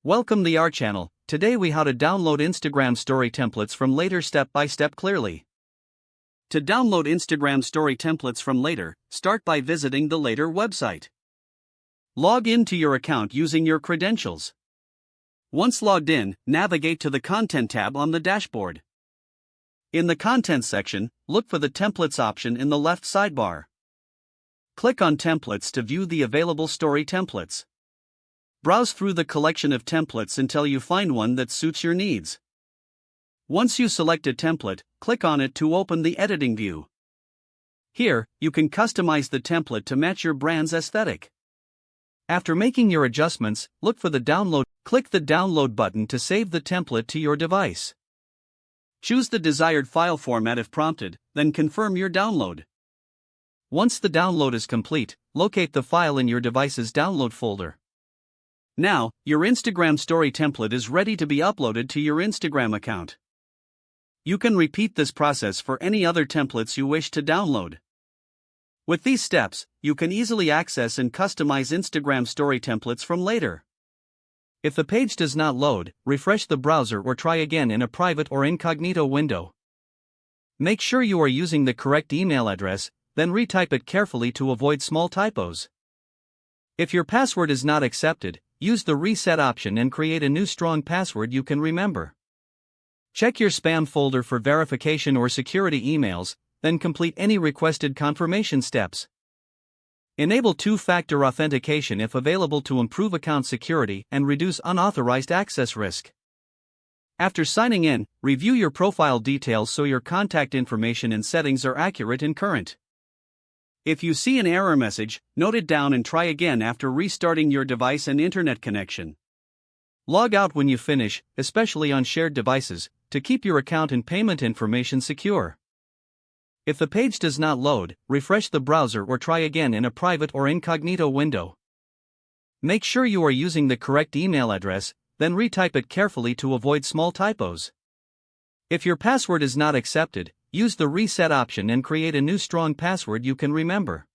Welcome to our channel. Today we how to download Instagram story templates from Later step by step clearly. To download Instagram story templates from Later, start by visiting the Later website. Log into your account using your credentials. Once logged in, navigate to the Content tab on the dashboard. In the Content section, look for the Templates option in the left sidebar. Click on Templates to view the available story templates. Browse through the collection of templates until you find one that suits your needs. Once you select a template, click on it to open the editing view. Here, you can customize the template to match your brand's aesthetic. After making your adjustments, look for the download. Click the download button to save the template to your device. Choose the desired file format if prompted, then confirm your download. Once the download is complete, locate the file in your device's download folder. Now, your Instagram story template is ready to be uploaded to your Instagram account. You can repeat this process for any other templates you wish to download. With these steps, you can easily access and customize Instagram story templates from Later. If the page does not load, refresh the browser or try again in a private or incognito window. Make sure you are using the correct email address, then retype it carefully to avoid small typos. If your password is not accepted, use the reset option and create a new strong password you can remember. Check your spam folder for verification or security emails, then complete any requested confirmation steps. Enable two-factor authentication if available to improve account security and reduce unauthorized access risk. After signing in, review your profile details so your contact information and settings are accurate and current. If you see an error message, note it down and try again after restarting your device and internet connection. Log out when you finish, especially on shared devices, to keep your account and payment information secure. If the page does not load, refresh the browser or try again in a private or incognito window. Make sure you are using the correct email address, then retype it carefully to avoid small typos. If your password is not accepted, use the reset option and create a new strong password you can remember.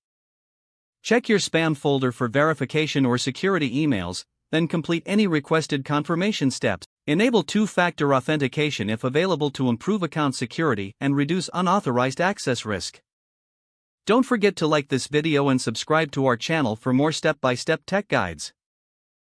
Check your spam folder for verification or security emails, then complete any requested confirmation steps. Enable two-factor authentication if available to improve account security and reduce unauthorized access risk. Don't forget to like this video and subscribe to our channel for more step-by-step tech guides.